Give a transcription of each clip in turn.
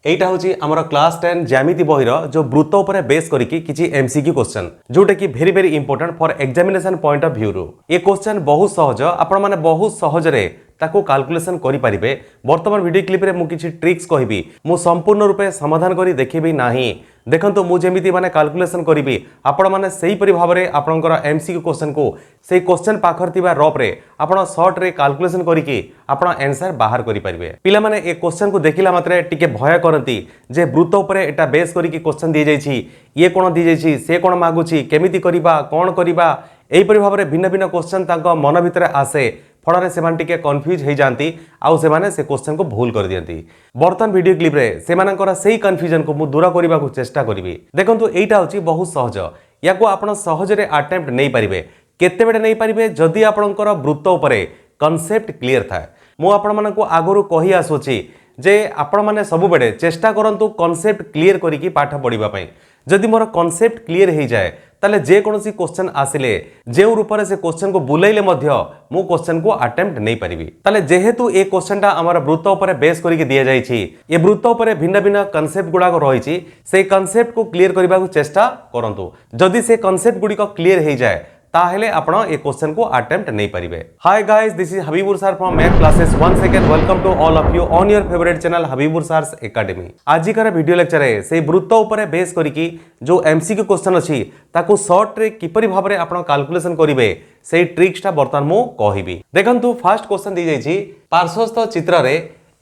एटा होची हमर क्लास 10 ज्यामिति बहिर जो वृत्त ऊपर बेस करिकि किछि एमसीक्यू क्वेश्चन जोटा कि very important for examination point of view रो ये क्वेश्चन बहुत सहज आपण माने बहुत सहज रे ताको कैलकुलेशन करि परिबे। वर्तमान वीडियो क्लिप रे मु किछि ट्रिक्स कहिबी मु संपूर्ण रूपे समाधान करि देखिबी नाही। देखंतु मु जेमिति माने कैलकुलेशन करिबी आपण माने सेही परि भाबरे आपनकर एमसीक्यू क्वेश्चन को सेही क्वेश्चन पाखर थिबा रफ रे आपण शॉर्ट रे कैलकुलेशन करिकि आपण आंसर बाहर करि परिबे। पिला माने ए क्वेश्चन को देखिला मात्रे टिके भय करंती जे वृत्त ऊपर एटा बेस करिकि क्वेश्चन दी जाइछि ये कोन दी जाइछि से कोन मागुछि केमिति करिबा कोन करिबा एही परि भाबरे भिन्न भिन्न क्वेश्चन तांको मन भितरे आसे फଳରେ ସେମାନେ ଟିକେ କନଫ୍ୟୁଜ ହେଇ जांती आउ ସେମାନେ से क्वेश्चन को भूल कर दियंती। बर्तमान वीडियो क्लिप रे सेमानकर सेही कन्फ्यूजन को मु दूर करबा को चेष्टा करबी। देखंतु एटा होची बहुत सहज याको आपण सहज रे अटेम्प्ट नै परिबे केते बेडे नै परिबे जदी आपणकर वृत्त ऊपर कांसेप्ट क्लियर थाए। मु आपण मानको आगरु कहि आसुची जे आपण माने सब बेडे चेष्टा करंतु कांसेप्ट क्लियर करिकि पाठ पढिबा पई। जदि मोर कांसेप्ट क्लियर हो जाए ताले जे कोनोसी क्वेश्चन आसिले जे रूप से क्वेश्चन को बुलाइले मध्य मु क्वेश्चन को अटेम्प्ट नहीं पारिबी। ताले जेहेतु ए क्वेश्चनटा हमर वृत्त ऊपर बेस करिके दिया जाइछि ए वृत्त ऊपर भिन्न भिन्न कांसेप्ट गुडा रहिछि से कांसेप्ट को क्लियर करबा को चेष्टा करंतु। जदि से कांसेप्ट गुडी को क्लियर हो जाए ताहेले आपण ए क्वेश्चन को अटेम्प्ट नहीं पारिबे। Hi guys, this is Habibur sir from math classes. Once again welcome to all of you on your favourite channel Habibur sir's academy. आज का वीडियो लेक्चर है से वृत्त ऊपर बेस करिकि जो एमसीक्यू क्वेश्चन अछि ताको शॉर्ट रे किपरि भाबरे आपण कैलकुलेशन करिवे से ट्रिक्स ता वर्तमान मु कहिबी। देखंतु फर्स्ट क्वेश्चन दी जाइछि पार्श्वस्थ चित्र रे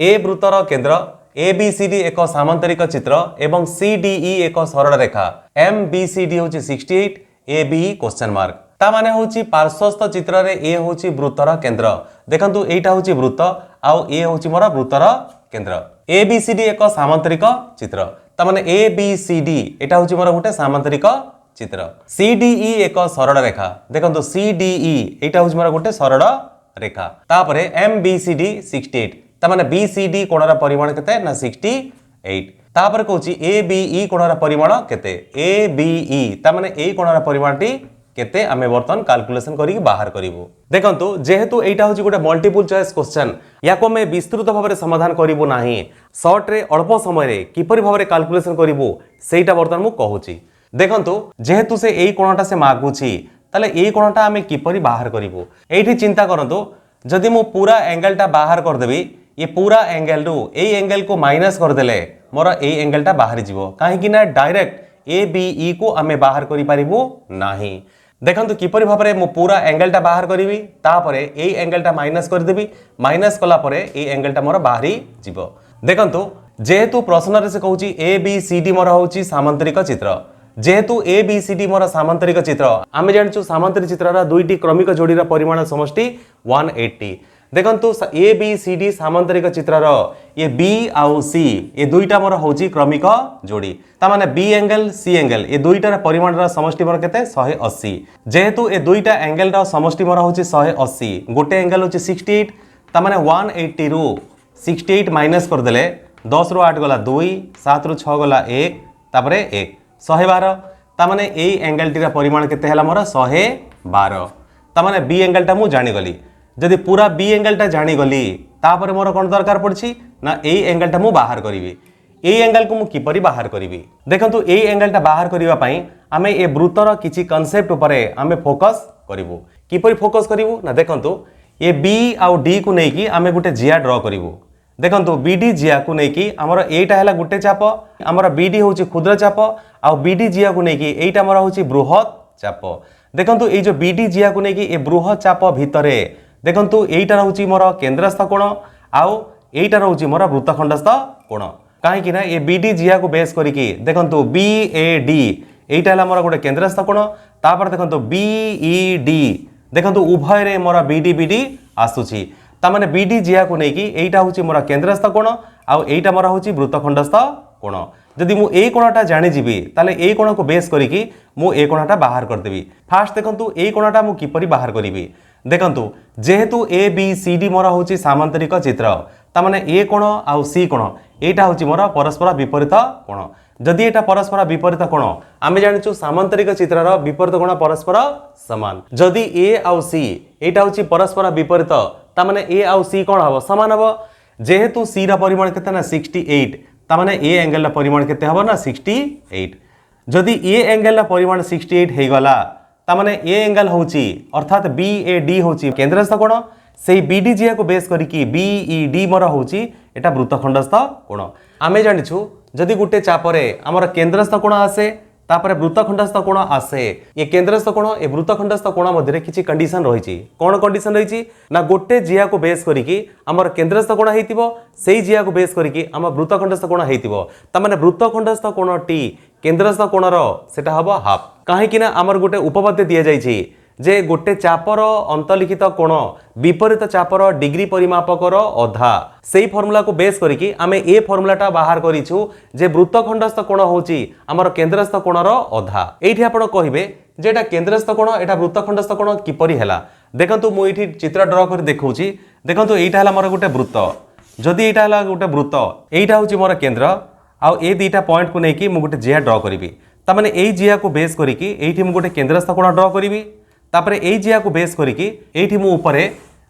ए वृत्तर केंद्र ABCD एक सामांतरिक चित्र एवं CDE एक सरल रेखा MBCD होछि 68 ABE क्वेश्चन मार्क ता माने होची पार्श्वस्थ चित्र रे ए होची वृत्तर केंद्र। देखंतु एटा होची वृत्त आउ ए होची मोरा वृत्तर केंद्र। ABCD एक सामांतरिक चित्र ता माने ABCD एटा होची मोरा गुटे सामांतरिक चित्र। CDE एक सरल रेखा देखंतु CDE एटा होची मोरा गुटे सरल रेखा। तापरे MBCD 68 ता माने BCD कोणर परिमाण केते ना 68। तापर कहूची ABE कोणर परिमाण केते ABE ता माने ए कोणर परिमाणटी केते आमे वर्तमान कैलकुलेशन करी बाहर करिवो। देखंतु जेहेतु एटा होची गोटे मल्टीपल चॉइस क्वेश्चन याको मे विस्तृत भाबरे समाधान करिवो नाही शॉर्ट रे अल्प समय रे किपरि भाबरे कैलकुलेशन करिवो सेटा वर्तमान मु कहूची। देखंतु जेहेतु से एई कोणटा से मागुची ताले एई कोणटा आमे किपरि बाहर करिवो एठी चिंता करंतु। जदि मु पूरा एंगलटा बाहर कर देबी ये पूरा एंगल रु एई एंगल को माइनस कर देले मोर एई एंगलटा बाहर जीवो काहे कि ना डायरेक्ट ABE को आमे बाहर करि परिवो नाही। देखंतु किपरि भाबरे मु पूरा एंगलटा बाहर करिवि तापरे एई एंगलटा माइनस कर देबी माइनस कला परे एई एंगलटा मोर बाहरी जीवो। देखंतु जेहेतु प्रश्न रे से कहूची ABCD मोर होची सामांतरिक चित्र जेहेतु ABCD मोर सामांतरिक चित्र आमे जानचु सामांतरिक चित्ररा दुईटी क्रमिक जोड़ीर परिमाण समष्टि 180। देखंतु ABCD सामांतरिक चित्रर ये B आउ C ये दुईटा मोर होची क्रमिक जोड़ी ता माने B एंगल C एंगल ये दुईटार परिमाणर समष्टि मोर केते 180। जेहेतु ए दुईटा एंगल रा समष्टि मोर होची 180 गोटे एंगल होची 68 ता माने 180 रु 68 माइनस कर देले 10 रु 8 गला 2 7 रु 6 गला 1 तापरे 1 112 ता माने एई एंगल टीरा परिमाण केते हला मोर 112 ता माने B एंगल टा मु जानि गली। जदि पूरा B एंगलटा जानी गली तापर मोर कोन दरकार पड़छि ना ए एंगलटा मु बाहर करिवि। ए एंगल को मु किपरि बाहर करिवि देखंतु ए एंगलटा बाहर करिवा पई आमे ए वृत्तर किछि कांसेप्ट उपरे आमे फोकस करिवु। किपरि फोकस करिवु ना देखंतु ए B आउ D को नै कि आमे गुटे जिया ड्रा करिवु। देखंतु BD जिया को नै कि हमर एटा हला गुटे चाप हमर BD होछि क्षुद्र चाप आउ BD जिया को नै कि एटा हमर होछि बृहत चाप। देखंतु ए जो BD जिया को नै कि ए बृहत चाप भितरे देखंतु एटा रहउची मोर केंद्रस्थ कोण आउ एटा रहउची मोर वृत्तखंडस्थ कोण काहे कि ना ए BD जिया को बेस करिकि देखंतु BAD एटा हला मोर गोटे केंद्रस्थ कोण तापर देखंतु BED देखंतु उभय रे मोर BD आसुची ता माने BD जिया को नै कि एटा होची मोर केंद्रस्थ कोण आउ एटा मोर होची वृत्तखंडस्थ कोण। जदि मु ए कोणटा जानि जिबि ताले ए कोण को बेस करिकि मु ए कोणटा बाहर कर देबी। फास्ट देखंतु ए कोणटा मु किपरि बाहर करिवि देखंतु जेहेतु ABCD मोर होची सामांतरिक चित्र ता माने ए कोण आउ C कोण एटा होची मोर परस्पर विपरीत कोण। जदि एटा परस्पर विपरीत कोण आमे जानिचु सामांतरिक चित्रर विपरीत कोण परस्पर समान। जदि A आउ C एटा होची परस्पर विपरीत ता माने A आउ C कोण हबो समान हबो। जेहेतु C रा परिमाण केते ना 68 तामाने ए एंगल परिमाण केते हबो ना 68 जदि ए एंगल परिमाण 68 हे गला तामाने ए एंगल होची अर्थात BAD होची केंद्रस्थ कोण सेही BD जिया को बेस करिकी BED मोर होची एटा वृत्तखंडस्थ कोण आमे जानिछु जदि गुटे चापरे हमर केंद्रस्थ कोण आसे तापरे वृत्तखंडस्थ कोण आसे ये केंद्रस्थ कोण ए वृत्तखंडस्थ कोण मध्ये किछि कंडीशन रहिछि कोन कंडीशन रहिछि ना गोटे जिया को बेस करिकी हमर केंद्रस्थ कोण हेतिबो सेही जिया को बेस करिकी हमर वृत्तखंडस्थ कोण हेतिबो त माने वृत्तखंडस्थ कोण टी केंद्रस्थ कोणर सेटा हबो हाफ काहे कि ना हमर गोटे उपपाद्य दिया जाइछि जे गोटे चापर अंतलिखित कोण विपरीत चापर डिग्री परिमापकर अधा सेही फॉर्मूला को बेस करिकी आमे ए फॉर्मूलाटा बाहर करिछु जे वृत्तखंडस्थ कोण होची हमर केंद्रस्थ कोणर अधा एठी आपण कहिबे जे एटा केंद्रस्थ कोण एटा वृत्तखंडस्थ कोण किपरि हैला देखंतु मु एठी चित्र ड्रा करि देखौची देखंतु एटा हला मोर गोटे वृत्त जदि एटा हला गोटे वृत्त एटा होची मोर केंद्र आ ए दुईटा पॉइंट को नेकी मु गोटे जिया ड्रा करिवि त माने एई जिया को बेस करिकी एठी मु गोटे केंद्रस्थ कोण ड्रा करिवि तापरे एई जिया को बेस करिकी एठी मु ऊपरे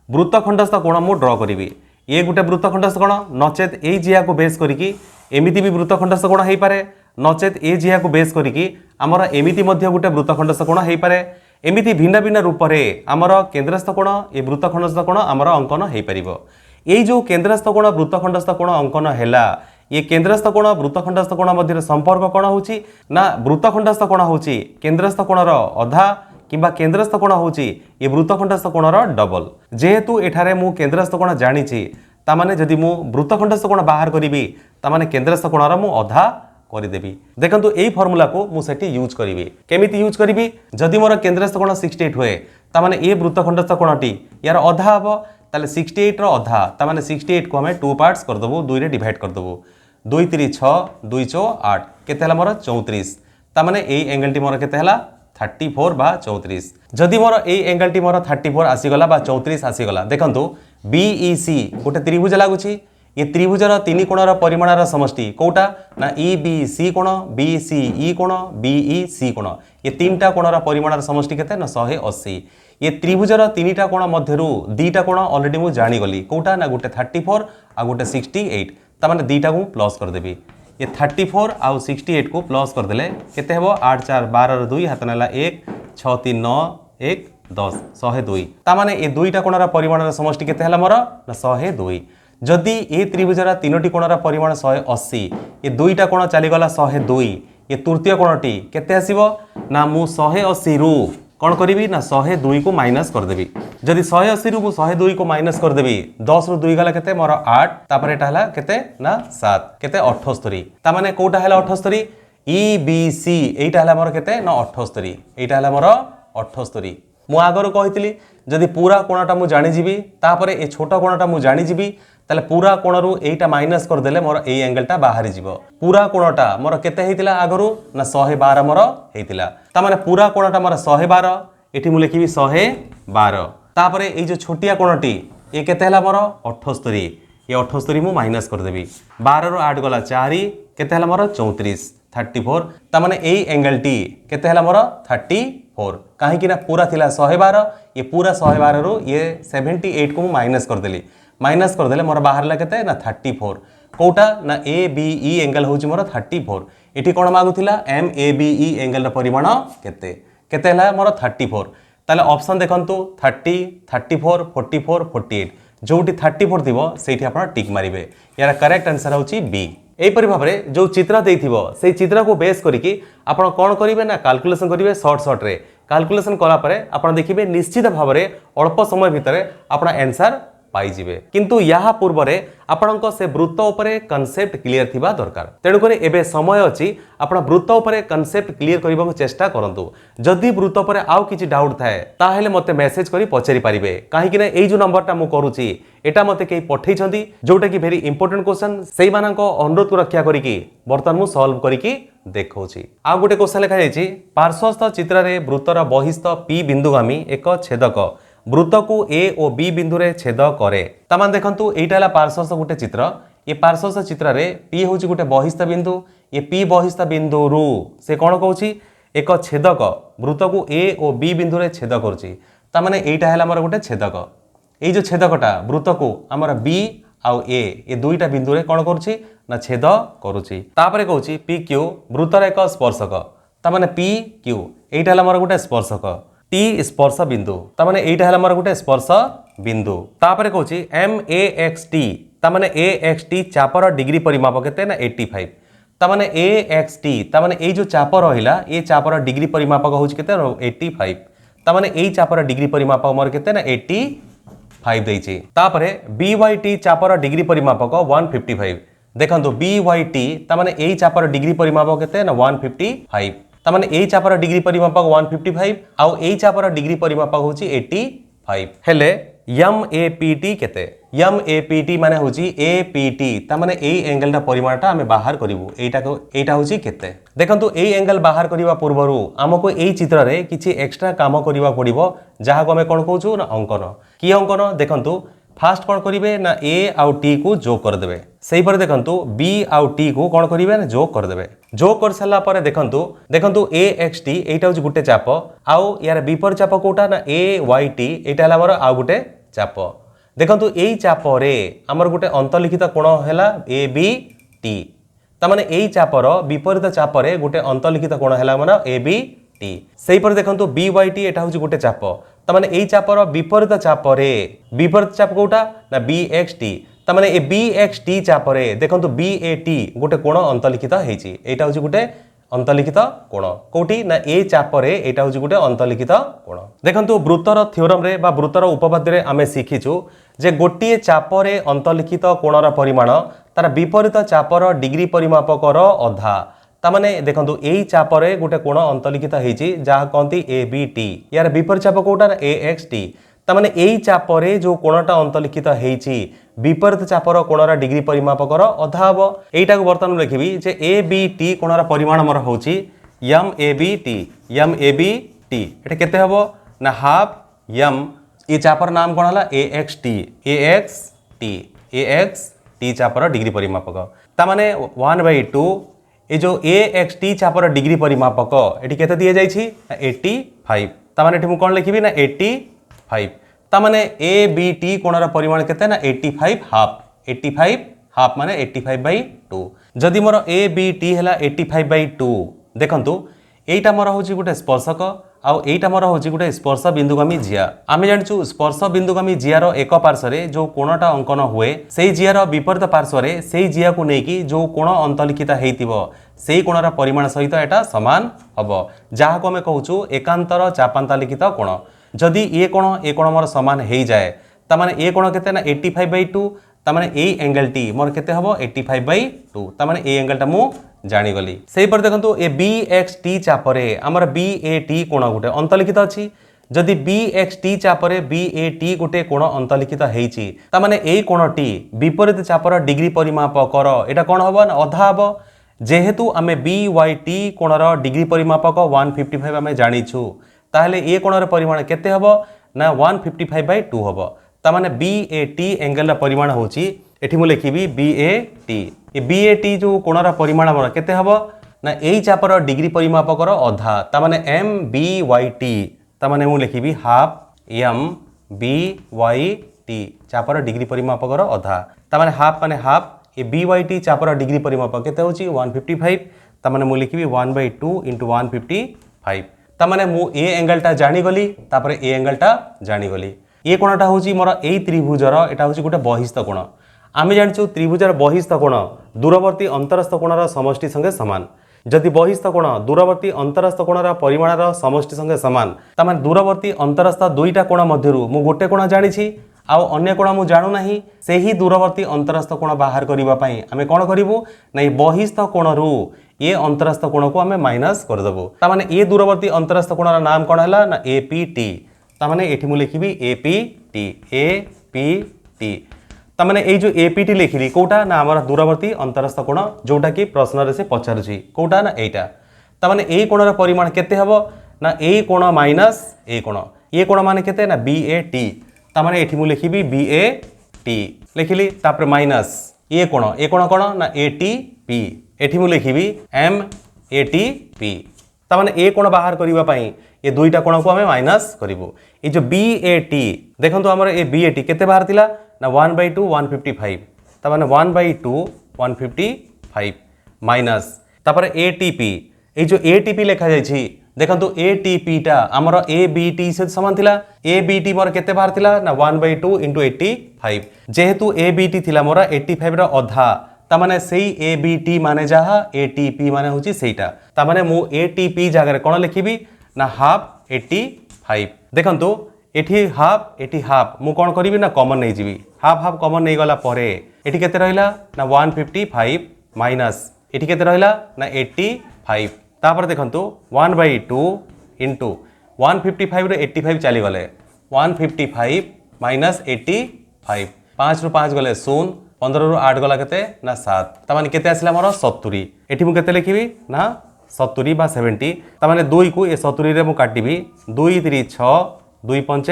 वृत्तखंडस्थ कोण मु ड्रा करिवि ये गोटे वृत्तखंडस्थ कोण नचेत एई जिया को बेस करिकी एमिति भी वृत्तखंडस्थ कोण हेई पारे नचेत ए जिया को बेस करिकी हमर एमिति मध्य गोटे वृत्तखंडस्थ कोण हेई पारे एमिति भिन्न भिन्न रूप रे हमर केंद्रस्थ कोण ए वृत्तखंडस्थ कोण हमर अंकन हेई परिबो एई जो केंद्रस्थ कोण वृत्तखंडस्थ कोण अंकन हैला ये केंद्रस्थ कोण वृत्तखंडस्थ कोण मध्य संपर्क कोण होची ना वृत्तखंडस्थ कोण होची केंद्रस्थ कोणर अधा किंबा केंद्रस्थ कोण होची ये वृत्तखंडस्थ कोणर डबल जेहेतु एठारे मु केंद्रस्थ कोण जानिछि ता माने जदि मु वृत्तखंडस्थ कोण बाहर करिवि ता माने केंद्रस्थ कोणर मु अधा करिदेबी देखंतु एई फार्मूला को मु सेठी यूज करिवि केमिति यूज करिवि जदि मोर केंद्रस्थ कोण 68 होए ता माने ए वृत्तखंडस्थ कोणटी यार अधा हबो ताले 68 रो अधा ता माने 68 को हमें 2 पार्ट्स कर दबो 2 रे डिवाइड कर दबो 2 3 6 2 4 8 केते हला मोर 34 ता माने एई एंगल टी मोर केते हला 34 बा 34 जदि मोर एई एंगल टी मोर 34 आसी गला बा 34 आसी गला देखंतु BEC गोटे त्रिभुज लागुची ये त्रिभुजर तीन कोणर परिमाणर समष्टि कोटा ना EBC कोण BCE कोण BEC कोण ये तीनटा कोणर परिमाणर समष्टि केते ना 180 ये त्रिभुजर तीनटा कोण मध्यरु दीटा कोण ऑलरेडी मु जानि गली कोटा ना गोटे 34 आ गोटे 68 ता माने दीटा को प्लस कर देबी ये 34 आउ 68 को प्लस कर देले केते हेबो 8 4 12 2 हाथ नाला 1 6 3 9 1 10 102 ता माने ए दुईटा कोणर परिमाणर समष्टि केते हला मोर ना 102 जदि ए त्रिभुजर तीनोटी कोणर परिमाण 180 ये दुईटा कोण चली गला 102 ये तृतीय कोणटी केते आसीबो ना मु 180 रु कौन करी ना 102 को माइनस कर देबी जदि 180 रु 102 को माइनस कर देबी 10 रु 2 गला केते मोर 8 तापर एटा हला केते ना 7 केते 78 ता माने कोटा हला 78 EBC एटा हला मोर केते ना 78 एटा हला मोर 78 मु आगर कहितली जदि पूरा कोणटा मु जानि जिबी तापर ए छोटा कोणटा मु जानि जिबी ताले पूरा कोणरू एटा माइनस कर देले मोर ए एंगलटा बाहरी जीवो पूरा कोणटा मोर केते हेतिला आगरू ना 112 मोर हेतिला ता माने पूरा कोणटा मोर 112 एठी मु लिखिबी 112 तापरे ए जो छोटिया कोणटी ए केते हला मोर 78 ये 78 मु माइनस कर देबी 12 रो 8 गला 4 केते हला मोर 34 34 ता माने ए एंगल टी केते हला मोर 34 काहे कि ना पूरा थिला 112 ये पूरा 112 रो ये 78 को मु माइनस कर देली माइनस कर देले मोर बाहर केते ना 34 कोटा ना ABE एंगल होची मोर 34 एठी कोन मागुथिला MABE एंगल र परिमाण केते केते हला मोर 34 ताले ऑप्शन देखंतु 30 34 44 48 जोटी 34 थिबो सेठी आपण टिक मारिबे यार करेक्ट आंसर होची बी एपरि भाबरे जो चित्र देथिबो सेही चित्र को बेस करिकी आपण कोन करिवे ना कैलकुलेशन करिवे शॉर्ट रे कैलकुलेशन कला परे आपण देखिबे निश्चित भाबरे अल्प समय भितरे आपण आंसर पाइजिबे किंतु यहाँ पूर्व रे आपणक से वृत्त उपरे कॉन्सेप्ट क्लियर थिबा दरकार तेणु करे एबे समय अछि आपण वृत्त उपरे कॉन्सेप्ट क्लियर करबा चेष्टा करंतु जदि वृत्त उपरे आउ किछि डाउट थाए ताहेले मते मेसेज करी पचेरी पारिबे काहे कि ना एई जो नंबरटा मु करूची एटा मते केई पठेई छंती जोटा कि वेरी इंपोर्टेंट क्वेश्चन सेई मानक अनुरोध को रक्षा करिकी बर्तमान मु सॉल्व करिकी देखौची आ गोटे क्वेश्चन लिखा जायछि पार्श्वस्थ चित्र रे वृत्तर बहिस्थ P बिंदुगामी एक छेदक वृत्त को ए और बी बिंदु रे छेद करे तमान देखंतु एटा हला पार्श्वस्थ गोटे चित्र ये पार्श्वस्थ चित्र रे P होची गोटे बहिस्थ बिंदु ये P बहिस्थ बिंदु रु से कोन कहूची एक छेदक वृत्त को ए और बी बिंदु रे छेद करची ता माने एटा हला हमर गोटे छेदक ए जो छेदकटा वृत्त को हमर B आउ ए दुईटा बिंदु रे कौन करुच्ची ना छेद करुच्ची तापरे कहूची पी क्यू वृत्तर एक स्पर्शक तामाने पी क्यू एटा हला मोर गुटे स्पर्शक टी स्पर्श बिंदु तामाने एटा हला मोर गुटे स्पर्श बिंदु तापरे कहूची एम ए एक्स टी तामाने ए एक्स टी चापर डिग्री परिमाप केते ना 85 तामाने ए एक्स टी तामाने ए जो चाप रहिला ए चापर डिग्री परिमापक होची केते 85 तामाने ए चापर डिग्री परिमापक मोर केते ना 85 देइची तापरे बी वाई टी चापर डिग्री परिमापक 155 देखंतु बी वाई टी तामाने ए चापर डिग्री परिमापक केते ना 155 तामाने ए चापर डिग्री परिमापक 155 आउ ए चापर डिग्री परिमापक होची 85 हेले यम ए पी टी केते यम ए पी टी माने होची ए पी टी तामाने ए एंगलटा परिमाणटा आमे बाहर करिवु एटा होची केते देखंतु ए एंगल बाहर करिवा पूर्वरु हमको ए चित्र रे किछि एक्स्ट्रा काम करिवा पड़िबो जहा को हमें कोन कहूछु ना अंकन की अंकन देखंतु फास्ट कोन करिवे ना ए आउ टी को जोग कर देबे सेही पर देखंतु बी आउ टी को कोन करिवे ना जोग कर देबे जोग कर साला पर देखंतु ए एक्स टी एटा होची गुटे चाप आउ यार विपरीत चाप कोटा ना ए वाई टी एटा हला मोर आउ गुटे चाप देखंतु एई चाप रे हमर गुटे अंतलिखित कोण हैला ए बी टी तामाने एई चापर विपरीत चाप रे गुटे अंतलिखित कोण हैला माने ए बी टी सेही पर देखंतु बी वाई टी एटा होची गुटे चाप तामाने एई चापर विपरीत चाप रे विपरीत चाप कोटा ना बी एक्स टी तामाने ए बी एक्स टी चाप रे देखंतु बी ए टी गुटे कोण अंतलिखित हेची एटा होची गुटे अंतलिखित कोण कोटी ना ए चापरे एटा होची गुटे अंतलिखित कोण देखंतु वृत्तर थ्योरम रे बा वृत्तर उपपाद्य रे आमे शिखिछु जे गोटिए चापरे अंतलिखित कोणर परिमाण तार विपरीत चापर डिग्री परिमापकर अधा तामाने देखंतु एई चापरे गुटे कोण अंतलिखित हेची जहा कहंती ए बी टी यार विपरीत चाप कोटा ए एक्स टी तामाने एई चापरे जो कोणटा अंतलिखित हेची विपरीत चापर कोणर डिग्री परिमापकर अधा हबो एटा को वर्तमान लिखिबी जे ए बी टी कोणर परिमाण मोर होची एम ए बी टी एटा केते हबो ना हाफ एम ए चापर नाम कोन हला ए एक्स टी चापर डिग्री परिमापक तामाने 1/2 ए जो ए एक्स टी चापर डिग्री परिमापक एटी केते दिए जाइछि 85 तामाने एठी मु कोन लिखिबी ना 85 तामाने ए बी टी कोणर परिमाण केते ना 85 हाफ माने 85/2 जदि मोर ए बी टी हैला 85/2 देखंतु एटा मोर होची गुटे स्पर्शक आउ एटा मोर होची गुटे स्पर्श बिंदुगामी जिया आमे जानचु स्पर्श बिंदुगामी जिया रो एक पार्श्व रे जो कोणटा अंकन हुए सेही जिया रो विपरीत पार्श्व रे सेही जिया को नेकी जो कोण अंतलिखित हेतिबो सेही कोणर परिमाण सहित एटा समान हबो जहा को हमें कहूछु एकांतर चापांतलिखित कोण जदि ए कोण मोर समान हे जाए तामाने ए कोण केते ना 85/2 तामाने ए एंगल टी मोर केते हबो 85/2 तामाने ए एंगल टा मु जानि गली सेही पर देखंतु ए बी एक्स टी चापरे हमर बी ए टी कोण गुटे अंतलिखित अछि जदि बी एक्स टी चापरे बी ए टी गुटे कोण अंतलिखित हेछि तामाने ए कोण टी विपरीत चापर डिग्री परिमाप कर एटा कोण हबो ना अधा हबो जेहेतु आमे बी वाई टी कोणर डिग्री परिमापक 155 आमे जानिछु ताहले ए कोणर परिमाण केते हबो ना 155/2 हबो तामाने बी ए टी एंगल परिमाण होची एठी मु लिखिबी बी ए टी जो कोणर परिमाण मोर केते हबो ना एई चापर डिग्री परिमापकर अधा तामाने एम बी वाई टी तामाने मु लिखिबी half M B Y T चापर डिग्री परिमापकर अधा तामाने हाफ माने half A B Y T चापर डिग्री परिमापक केते होची 155 तामाने मु लिखिबी 1/2 * 155 तामाने मु ए एंगलटा जानि गली तापरे ए एंगलटा जानि गली ए कोणटा होची मोर ए त्रिभुजर एटा होची गुटे बहिस्थ कोण आमे जानचु त्रिभुजर बहिस्थ कोण दूरवर्ती अंतरस्थ कोणर समष्टि संगे समान जदि बहिस्थ कोण दूरवर्ती अंतरस्थ कोणर परिमाणर समष्टि संगे समान तामाने दूरवर्ती अंतरस्थ दुईटा कोण मध्यरु मु गोटे कोण जानिछि आउ अन्य कोण मु जानु नाही सेही दूरवर्ती अंतरस्थ कोण बाहर करिबा पई आमे कोन करिवु नै बहिस्थ कोणरु ए अंतरस्थ कोण को आमे माइनस कर देबो तामाने ए दूरवर्ती अंतरस्थ कोणर नाम कोन हला ना ए पी टी तामाने एठी मु लिखिबी ए पी टी तामाने ए जो ए पी टी लिखिली कोटा ना हमर दूरवर्ती अंतरस्थ कोण जोटा कि प्रश्न रे से पचारुछि कोटा ना एटा तामाने ए कोणर परिमाण केते हबो ना ए कोण माइनस ए कोण माने केते ना बी ए टी तामाने एठी मु लिखिबी बी ए टी लिखिली तापर माइनस ए कोण कोण ना ए टी पी एठी मु लिखिबी एम ए टी पी तामाने ए कोण बाहर करिवा पई ए दुईटा कोण को हमें माइनस करिवो ए जो बी ए टी देखंतु हमर ए बी ए टी केते बाहर थिला ना 1/2 155 तामाने 1/2 155 माइनस तापर एटीपी ए जो एटीपी लिखा जाइछि देखंतु एटीपी टा हमर एबीटी से समान थिला एबीटी मोर केते बाहर थिला ना 1/2 * 85 जेहेतु एबीटी थिला मोर 85 रो अधा तामाने सेही एबीटी माने जहा एटीपी माने होची सेटा तामाने मु एटीपी जगह कोन लिखिबी ना हाफ 85 देखंतु एठी हाफ मु कोन करिवि ना कॉमन नै जिवि हाफ कॉमन नै गला परे एठी केते रहिला ना 155 माइनस एठी केते रहिला ना 85 तापर देखंतु 1/2 इंटू 155 रे 85 चली गले 155 माइनस 85 5 रु 5 गले 0 15 रु 8 गला केते ना 7 तामाने केते आसिला मोर 70 एठी मु केते लिखिबि ना 70 बा 70 तामाने 2 को ए 70 रे मु काटिबि 2 3 6 2 5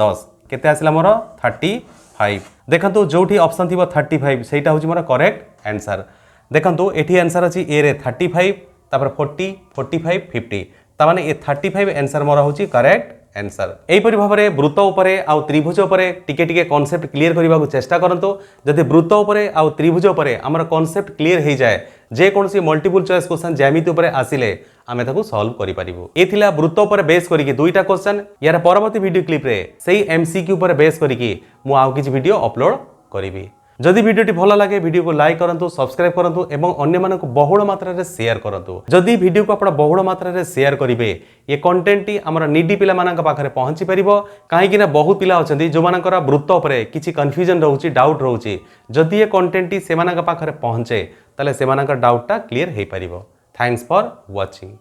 10 केते आसिला मोर 35 देखंतु जोठी ऑप्शन थिबो 35 सेटा होची मोर करेक्ट आंसर देखंतु एठी आंसर अछि ए रे 35 तापर 40 45 50 तामाने ए 35 आंसर मोर होची करेक्ट आंसर एही परि भाबरे वृत्त उपरे आउ त्रिभुज उपरे टिके टिके कांसेप्ट क्लियर करबा को चेष्टा करंतो जदि वृत्त उपरे आउ त्रिभुज उपरे हमर कांसेप्ट क्लियर हे जाय जे कोनसी मल्टीपल चॉइस क्वेश्चन ज्यामिति उपरे आसिले आमे ताकू सॉल्व करि परिबो ए थिला वृत्त उपरे बेस करिकि दुईटा क्वेश्चन यार परवर्ती वीडियो क्लिप रे सेही एमसीक्यू उपरे बेस करिकि मु आउ किछि वीडियो अपलोड करिवि जदि वीडियोटी भल लगे वीडियो को लाइक करंतु सब्सक्राइब करंतु एवं अन्य मानक बहुल मात्रा रे शेयर करंतु जदि वीडियो को आपण बहुल मात्रा रे शेयर करिवे ये कंटेंट टी हमर निडी पिला मानक पाखरे पहुंची परिबो काहे कि ना बहुत पिला अछंती जो मानकर वृत्त उपरे किछि कंफ्यूजन रहउची डाउट रहउची जदि ये कंटेंट टी से मानक पाखरे पहुंचे तले से मानक डाउट टा क्लियर हे परिबो थैंक्स फॉर वाचिंग।